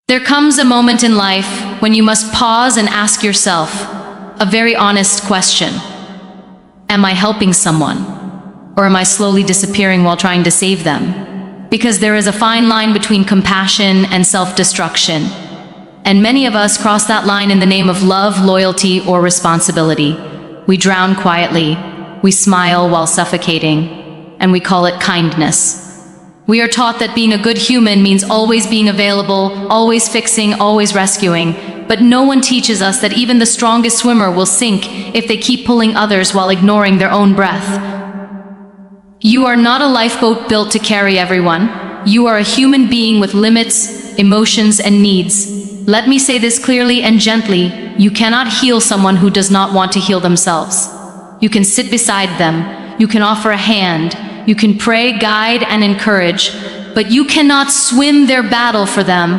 There comes a moment in life when you must pause and ask yourself a very honest question. Am I helping someone? Or am I slowly disappearing while trying to save them? Because there is a fine line between compassion and self-destruction. And many of us cross that line in the name of love, loyalty, or responsibility. We drown quietly, we smile while suffocating, and we call it kindness. We are taught that being a good human means always being available, always fixing, always rescuing. But no one teaches us that even the strongest swimmer will sink if they keep pulling others while ignoring their own breath. You are not a lifeboat built to carry everyone. You are a human being with limits, emotions, and needs. Let me say this clearly and gently. You cannot heal someone who does not want to heal themselves. You can sit beside them. You can offer a hand. You can pray, guide, and encourage, but you cannot swim their battle for them.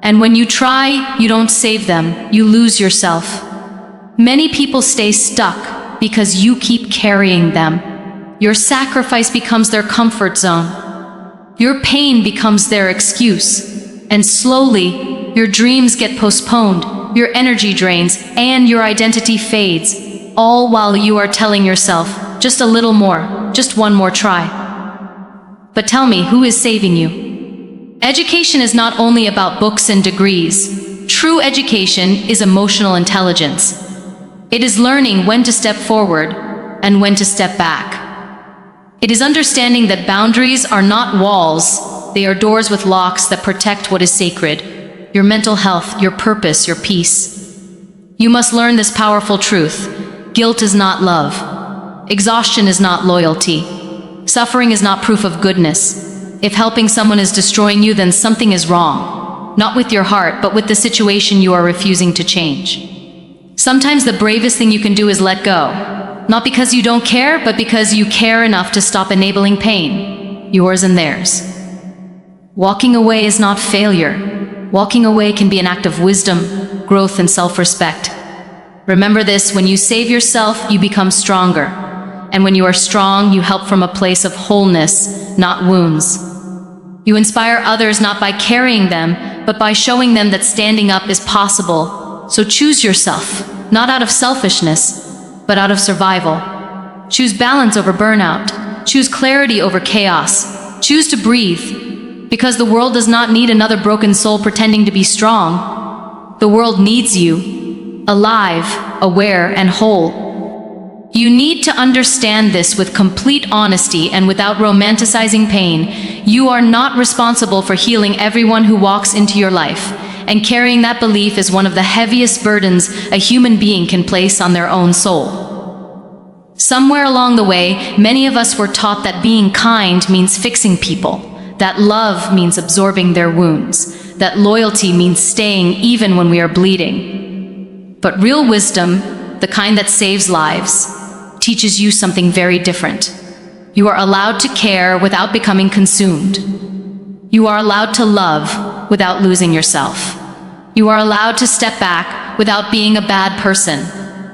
And when you try, you don't save them, you lose yourself. Many people stay stuck because you keep carrying them. Your sacrifice becomes their comfort zone. Your pain becomes their excuse. And slowly, your dreams get postponed, your energy drains, and your identity fades, all while you are telling yourself, just a little more, just one more try. But tell me, who is saving you? Education is not only about books and degrees. True education is emotional intelligence. It is learning when to step forward and when to step back. It is understanding that boundaries are not walls, they are doors with locks that protect what is sacred, your mental health, your purpose, your peace. You must learn this powerful truth. Guilt is not love. Exhaustion is not loyalty. Suffering is not proof of goodness. If helping someone is destroying you, then something is wrong. Not with your heart, but with the situation you are refusing to change. Sometimes the bravest thing you can do is let go. Not because you don't care, but because you care enough to stop enabling pain, yours and theirs. Walking away is not failure. Walking away can be an act of wisdom, growth, and self-respect. Remember this, when you save yourself, you become stronger. And when you are strong, you help from a place of wholeness, not wounds. You inspire others not by carrying them, but by showing them that standing up is possible. So choose yourself, not out of selfishness, but out of survival. Choose balance over burnout. Choose clarity over chaos. Choose to breathe, because the world does not need another broken soul pretending to be strong. The world needs you, alive, aware, and whole. You need to understand this with complete honesty and without romanticizing pain. You are not responsible for healing everyone who walks into your life, and carrying that belief is one of the heaviest burdens a human being can place on their own soul. Somewhere along the way, many of us were taught that being kind means fixing people, that love means absorbing their wounds, that loyalty means staying even when we are bleeding. But real wisdom, the kind that saves lives, teaches you something very different. You are allowed to care without becoming consumed. You are allowed to love without losing yourself. You are allowed to step back without being a bad person.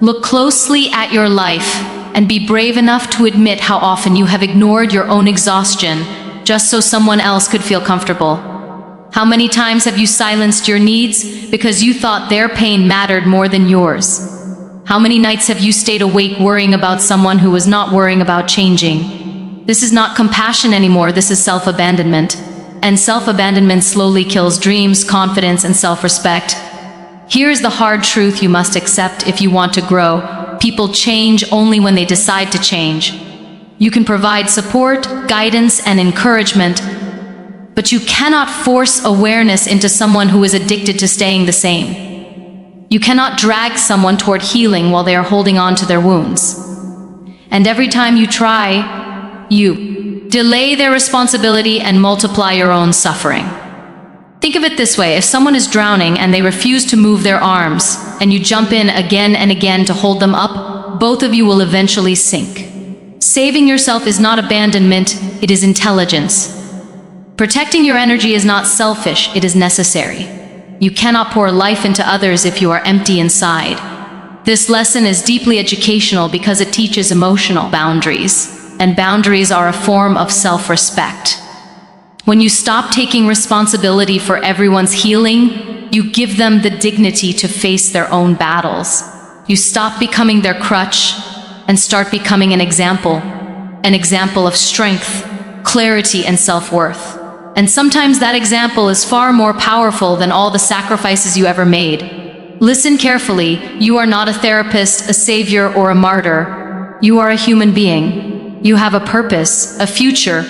Look closely at your life and be brave enough to admit how often you have ignored your own exhaustion just so someone else could feel comfortable. How many times have you silenced your needs because you thought their pain mattered more than yours? How many nights have you stayed awake worrying about someone who was not worrying about changing? This is not compassion anymore, this is self-abandonment. And self-abandonment slowly kills dreams, confidence, and self-respect. Here is the hard truth you must accept if you want to grow. People change only when they decide to change. You can provide support, guidance, and encouragement, but you cannot force awareness into someone who is addicted to staying the same. You cannot drag someone toward healing while they are holding on to their wounds. And every time you try, you delay their responsibility and multiply your own suffering. Think of it this way, if someone is drowning and they refuse to move their arms, and you jump in again and again to hold them up, both of you will eventually sink. Saving yourself is not abandonment, it is intelligence. Protecting your energy is not selfish, it is necessary. You cannot pour life into others if you are empty inside. This lesson is deeply educational because it teaches emotional boundaries, and boundaries are a form of self-respect. When you stop taking responsibility for everyone's healing, you give them the dignity to face their own battles. You stop becoming their crutch and start becoming an example of strength, clarity, and self-worth. And sometimes that example is far more powerful than all the sacrifices you ever made. Listen carefully. You are not a therapist, a savior, or a martyr. You are a human being. You have a purpose, a future,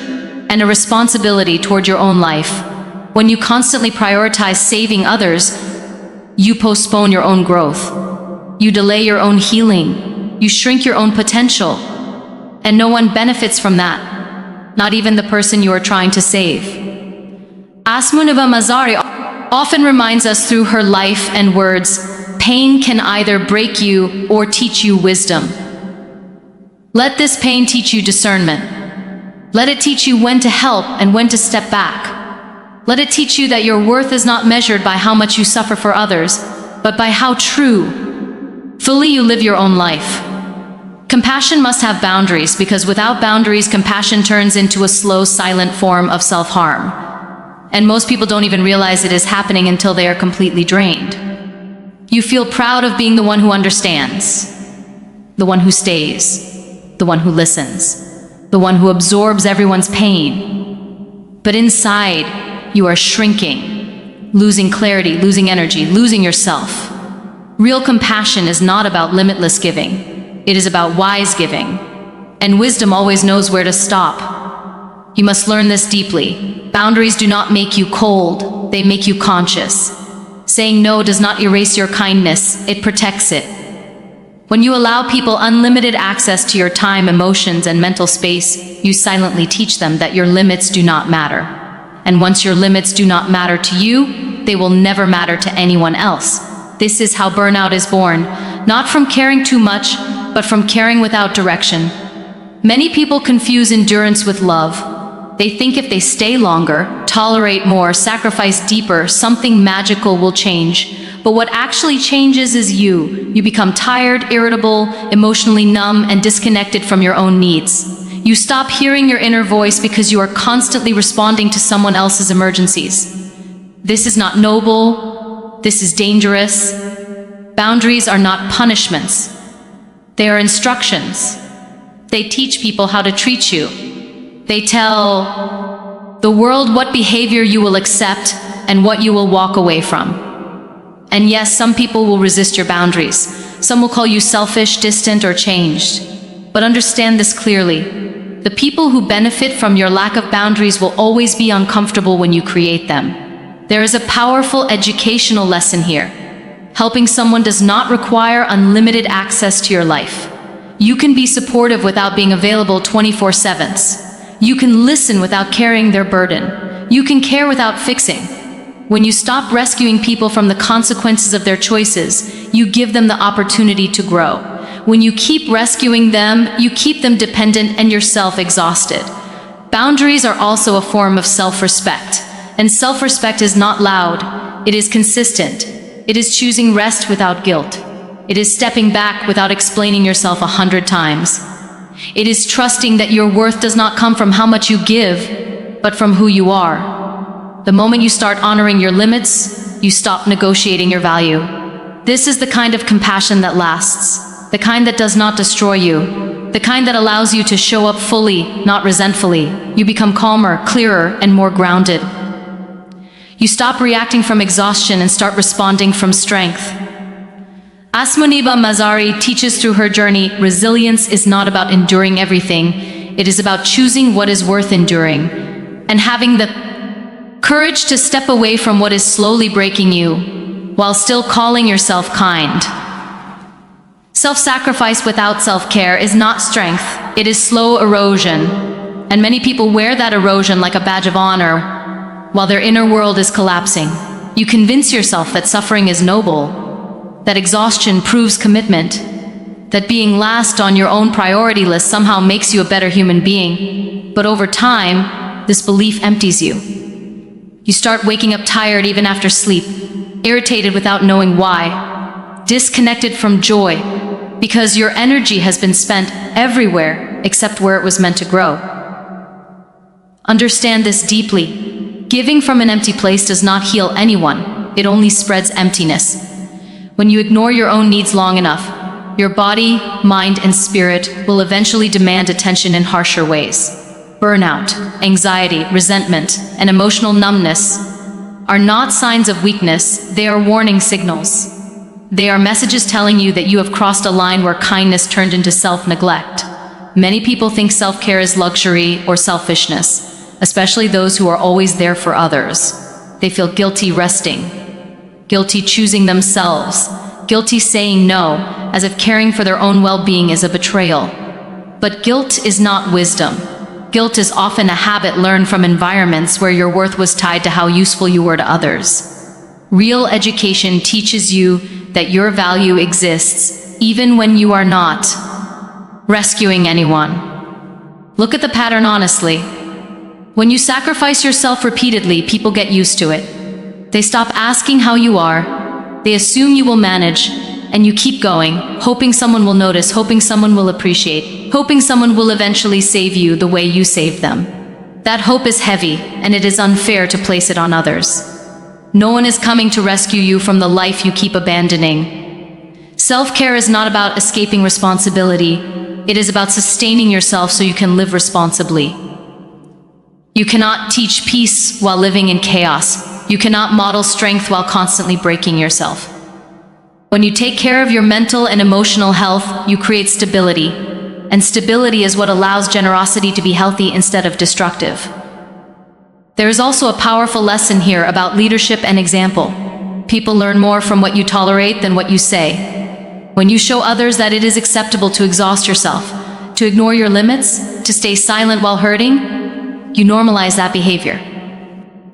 and a responsibility toward your own life. When you constantly prioritize saving others, you postpone your own growth. You delay your own healing. You shrink your own potential. And no one benefits from that, not even the person you are trying to save. Muniba Mazari often reminds us through her life and words, pain can either break you or teach you wisdom. Let this pain teach you discernment. Let it teach you when to help and when to step back. Let it teach you that your worth is not measured by how much you suffer for others, but by how fully you live your own life. Compassion must have boundaries, because without boundaries, compassion turns into a slow, silent form of self-harm. And most people don't even realize it is happening until they are completely drained. You feel proud of being the one who understands, the one who stays, the one who listens, the one who absorbs everyone's pain. But inside, you are shrinking, losing clarity, losing energy, losing yourself. Real compassion is not about limitless giving. It is about wise giving. And wisdom always knows where to stop. You must learn this deeply. Boundaries do not make you cold, they make you conscious. Saying no does not erase your kindness, it protects it. When you allow people unlimited access to your time, emotions, and mental space, you silently teach them that your limits do not matter. And once your limits do not matter to you, they will never matter to anyone else. This is how burnout is born, not from caring too much, but from caring without direction. Many people confuse endurance with love. They think if they stay longer, tolerate more, sacrifice deeper, something magical will change. But what actually changes is you. You become tired, irritable, emotionally numb, and disconnected from your own needs. You stop hearing your inner voice because you are constantly responding to someone else's emergencies. This is not noble. This is dangerous. Boundaries are not punishments. They are instructions. They teach people how to treat you. They tell the world what behavior you will accept and what you will walk away from. And yes, some people will resist your boundaries. Some will call you selfish, distant, or changed. But understand this clearly. The people who benefit from your lack of boundaries will always be uncomfortable when you create them. There is a powerful educational lesson here. Helping someone does not require unlimited access to your life. You can be supportive without being available 24/7. You can listen without carrying their burden. You can care without fixing. When you stop rescuing people from the consequences of their choices, you give them the opportunity to grow. When you keep rescuing them, you keep them dependent and yourself exhausted. Boundaries are also a form of self-respect. And self-respect is not loud. It is consistent. It is choosing rest without guilt. It is stepping back without explaining yourself 100 times. It is trusting that your worth does not come from how much you give, but from who you are. The moment you start honoring your limits, you stop negotiating your value. This is the kind of compassion that lasts, the kind that does not destroy you, the kind that allows you to show up fully, not resentfully. You become calmer, clearer, and more grounded. You stop reacting from exhaustion and start responding from strength. As Muniba Mazari teaches through her journey, resilience is not about enduring everything. It is about choosing what is worth enduring and having the courage to step away from what is slowly breaking you, while still calling yourself kind. Self-sacrifice without self-care is not strength, it is slow erosion. And many people wear that erosion like a badge of honor, while their inner world is collapsing. You convince yourself that suffering is noble, that exhaustion proves commitment, that being last on your own priority list somehow makes you a better human being. But over time, this belief empties you. You start waking up tired even after sleep, irritated without knowing why, disconnected from joy, because your energy has been spent everywhere except where it was meant to grow. Understand this deeply. Giving from an empty place does not heal anyone. It only spreads emptiness. When you ignore your own needs long enough, your body, mind, and spirit will eventually demand attention in harsher ways. Burnout, anxiety, resentment, and emotional numbness are not signs of weakness, they are warning signals. They are messages telling you that you have crossed a line where kindness turned into self-neglect. Many people think self-care is luxury or selfishness, especially those who are always there for others. They feel guilty resting, guilty choosing themselves, guilty saying no, as if caring for their own well-being is a betrayal. But guilt is not wisdom. Guilt is often a habit learned from environments where your worth was tied to how useful you were to others. Real education teaches you that your value exists even when you are not rescuing anyone. Look at the pattern honestly. When you sacrifice yourself repeatedly, people get used to it. They stop asking how you are. They assume you will manage, and you keep going, hoping someone will notice, hoping someone will appreciate, hoping someone will eventually save you the way you saved them. That hope is heavy, and it is unfair to place it on others. No one is coming to rescue you from the life you keep abandoning. Self-care is not about escaping responsibility. It is about sustaining yourself so you can live responsibly. You cannot teach peace while living in chaos. You cannot model strength while constantly breaking yourself. When you take care of your mental and emotional health, you create stability. And stability is what allows generosity to be healthy instead of destructive. There is also a powerful lesson here about leadership and example. People learn more from what you tolerate than what you say. When you show others that it is acceptable to exhaust yourself, to ignore your limits, to stay silent while hurting, you normalize that behavior.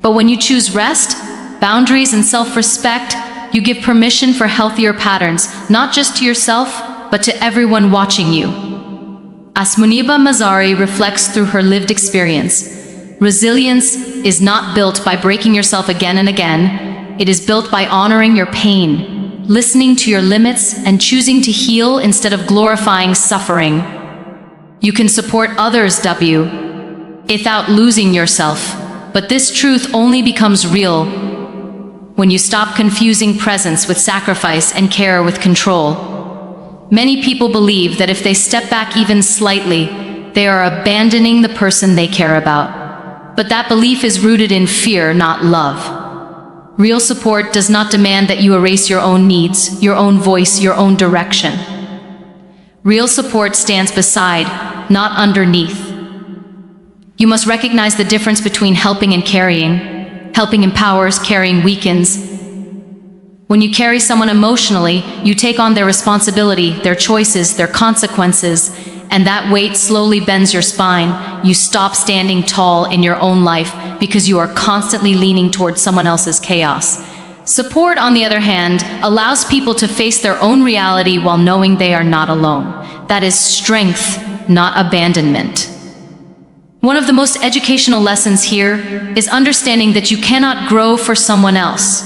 But when you choose rest, boundaries, and self-respect, you give permission for healthier patterns, not just to yourself, but to everyone watching you. As Muniba Mazari reflects through her lived experience, resilience is not built by breaking yourself again and again. It is built by honoring your pain, listening to your limits, and choosing to heal instead of glorifying suffering. You can support others, without losing yourself. But this truth only becomes real when you stop confusing presence with sacrifice and care with control. Many people believe that if they step back even slightly, they are abandoning the person they care about. But that belief is rooted in fear, not love. Real support does not demand that you erase your own needs, your own voice, your own direction. Real support stands beside, not underneath. You must recognize the difference between helping and carrying. Helping empowers, carrying weakens. When you carry someone emotionally, you take on their responsibility, their choices, their consequences, and that weight slowly bends your spine. You stop standing tall in your own life because you are constantly leaning towards someone else's chaos. Support, on the other hand, allows people to face their own reality while knowing they are not alone. That is strength, not abandonment. One of the most educational lessons here is understanding that you cannot grow for someone else.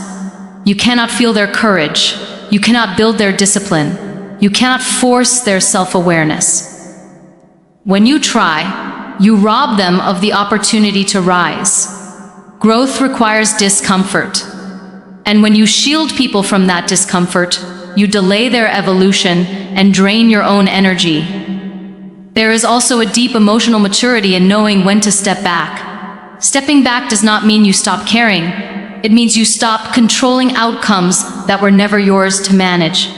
You cannot feel their courage. You cannot build their discipline. You cannot force their self-awareness. When you try, you rob them of the opportunity to rise. Growth requires discomfort. And when you shield people from that discomfort, you delay their evolution and drain your own energy. There is also a deep emotional maturity in knowing when to step back. Stepping back does not mean you stop caring. It means you stop controlling outcomes that were never yours to manage.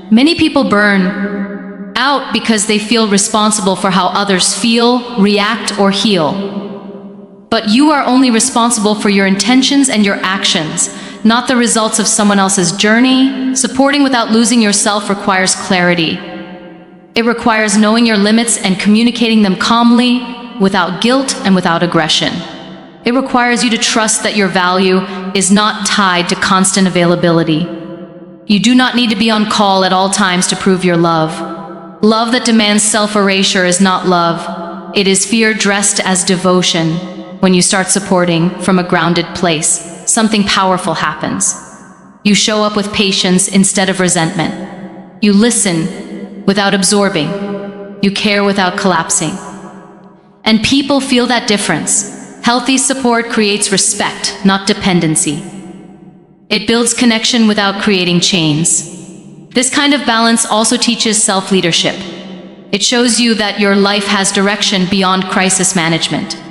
Many people burn out because they feel responsible for how others feel, react, or heal. But you are only responsible for your intentions and your actions, not the results of someone else's journey. Supporting without losing yourself requires clarity. It requires knowing your limits and communicating them calmly, without guilt and without aggression. It requires you to trust that your value is not tied to constant availability. You do not need to be on call at all times to prove your love. Love that demands self-erasure is not love. It is fear dressed as devotion. When you start supporting from a grounded place, something powerful happens. You show up with patience instead of resentment. You listen without absorbing. You care without collapsing. And people feel that difference. Healthy support creates respect, not dependency. It builds connection without creating chains. This kind of balance also teaches self-leadership. It shows you that your life has direction beyond crisis management.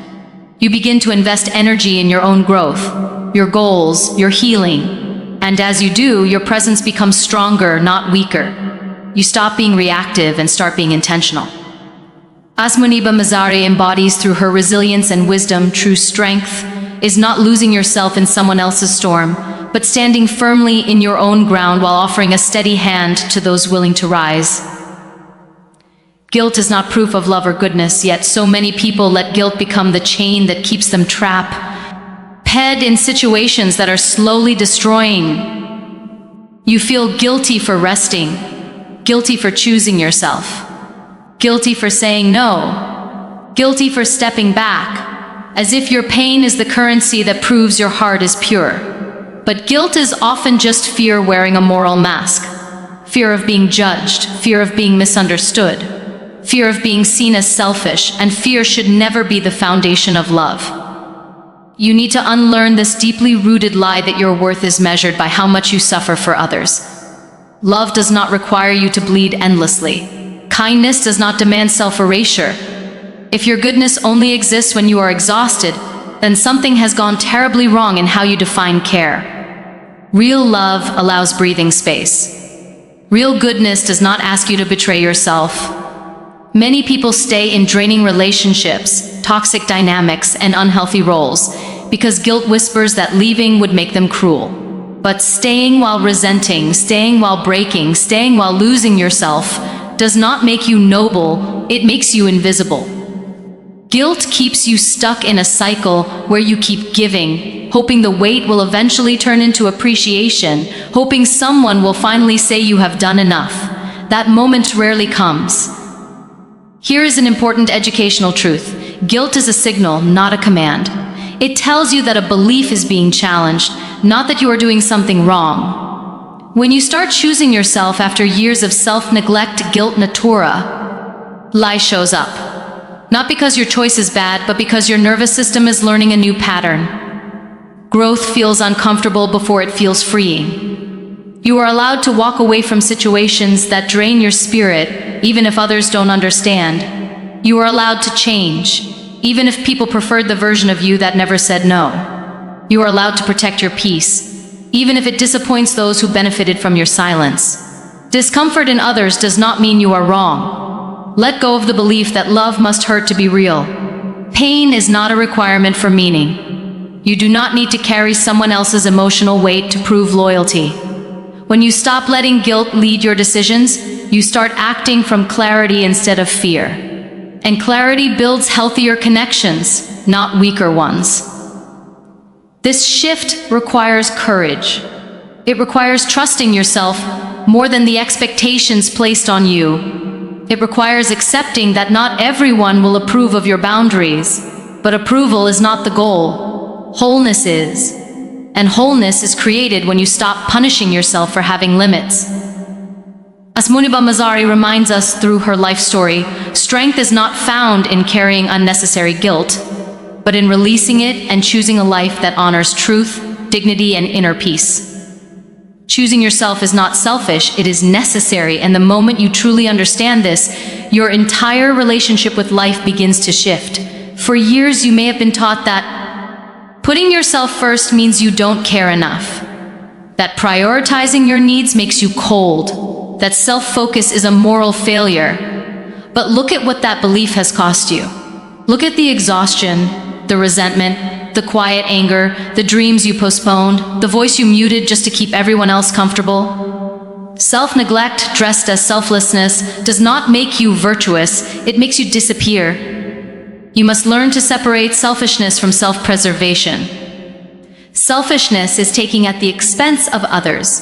You begin to invest energy in your own growth, your goals, your healing. And as you do, your presence becomes stronger, not weaker. You stop being reactive and start being intentional. As Muniba Mazari embodies through her resilience and wisdom, true strength is not losing yourself in someone else's storm, but standing firmly in your own ground while offering a steady hand to those willing to rise. Guilt is not proof of love or goodness, yet so many people let guilt become the chain that keeps them trapped, in situations that are slowly destroying. You feel guilty for resting, guilty for choosing yourself, guilty for saying no, guilty for stepping back, as if your pain is the currency that proves your heart is pure. But guilt is often just fear wearing a moral mask. Fear of being judged, fear of being misunderstood, fear of being seen as selfish, and fear should never be the foundation of love. You need to unlearn this deeply rooted lie that your worth is measured by how much you suffer for others. Love does not require you to bleed endlessly. Kindness does not demand self-erasure. If your goodness only exists when you are exhausted, then something has gone terribly wrong in how you define care. Real love allows breathing space. Real goodness does not ask you to betray yourself. Many people stay in draining relationships, toxic dynamics, and unhealthy roles because guilt whispers that leaving would make them cruel. But staying while resenting, staying while breaking, staying while losing yourself does not make you noble, it makes you invisible. Guilt keeps you stuck in a cycle where you keep giving, hoping the weight will eventually turn into appreciation, hoping someone will finally say you have done enough. That moment rarely comes. Here is an important educational truth. Guilt is a signal, not a command. It tells you that a belief is being challenged, not that you are doing something wrong. When you start choosing yourself after years of self-neglect, guilt natura, lie shows up. Not because your choice is bad, but because your nervous system is learning a new pattern. Growth feels uncomfortable before it feels freeing. You are allowed to walk away from situations that drain your spirit, even if others don't understand. You are allowed to change, even if people preferred the version of you that never said no. You are allowed to protect your peace, even if it disappoints those who benefited from your silence. Discomfort in others does not mean you are wrong. Let go of the belief that love must hurt to be real. Pain is not a requirement for meaning. You do not need to carry someone else's emotional weight to prove loyalty. When you stop letting guilt lead your decisions, you start acting from clarity instead of fear. And clarity builds healthier connections, not weaker ones. This shift requires courage. It requires trusting yourself more than the expectations placed on you. It requires accepting that not everyone will approve of your boundaries, but approval is not the goal. Wholeness is. And wholeness is created when you stop punishing yourself for having limits. As Muniba Mazari reminds us through her life story, strength is not found in carrying unnecessary guilt, but in releasing it and choosing a life that honors truth, dignity, and inner peace. Choosing yourself is not selfish, it is necessary, and the moment you truly understand this, your entire relationship with life begins to shift. For years, you may have been taught that putting yourself first means you don't care enough, that prioritizing your needs makes you cold, that self-focus is a moral failure. But look at what that belief has cost you. Look at the exhaustion, the resentment, the quiet anger, the dreams you postponed, the voice you muted just to keep everyone else comfortable. Self-neglect, dressed as selflessness, does not make you virtuous, it makes you disappear. You must learn to separate selfishness from self-preservation. Selfishness is taking at the expense of others.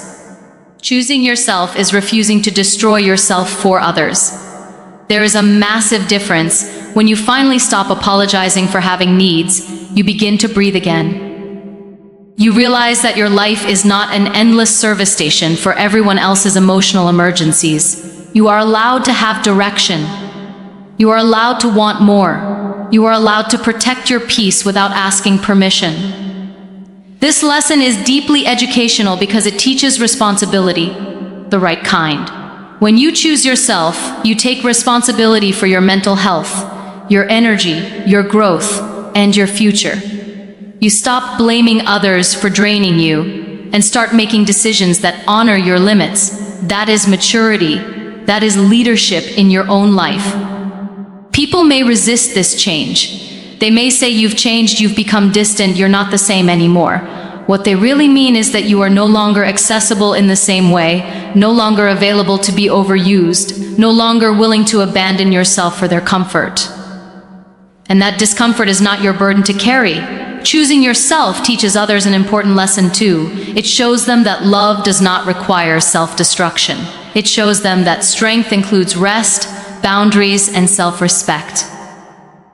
Choosing yourself is refusing to destroy yourself for others. There is a massive difference. When you finally stop apologizing for having needs, you begin to breathe again. You realize that your life is not an endless service station for everyone else's emotional emergencies. You are allowed to have direction. You are allowed to want more. You are allowed to protect your peace without asking permission. This lesson is deeply educational because it teaches responsibility, the right kind. When you choose yourself, you take responsibility for your mental health, your energy, your growth, and your future. You stop blaming others for draining you and start making decisions that honor your limits. That is maturity. That is leadership in your own life. People may resist this change. They may say you've changed, you've become distant, you're not the same anymore. What they really mean is that you are no longer accessible in the same way, no longer available to be overused, no longer willing to abandon yourself for their comfort. And that discomfort is not your burden to carry. Choosing yourself teaches others an important lesson too. It shows them that love does not require self-destruction. It shows them that strength includes rest, boundaries, and self-respect.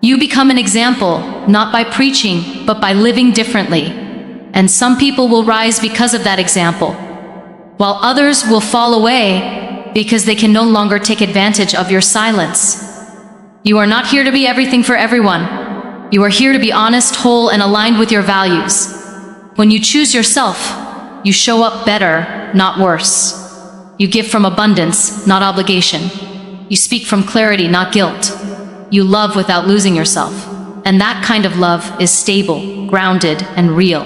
You become an example, not by preaching, but by living differently. And some people will rise because of that example, while others will fall away because they can no longer take advantage of your silence. You are not here to be everything for everyone. You are here to be honest, whole, and aligned with your values. When you choose yourself, you show up better, not worse. You give from abundance, not obligation. You speak from clarity, not guilt. You love without losing yourself. And that kind of love is stable, grounded, and real.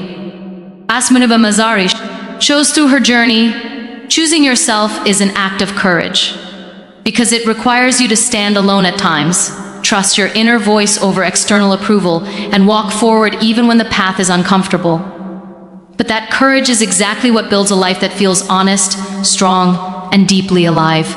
As Muniba Mazari shows through her journey, choosing yourself is an act of courage. Because it requires you to stand alone at times, trust your inner voice over external approval, and walk forward even when the path is uncomfortable. But that courage is exactly what builds a life that feels honest, strong, and deeply alive.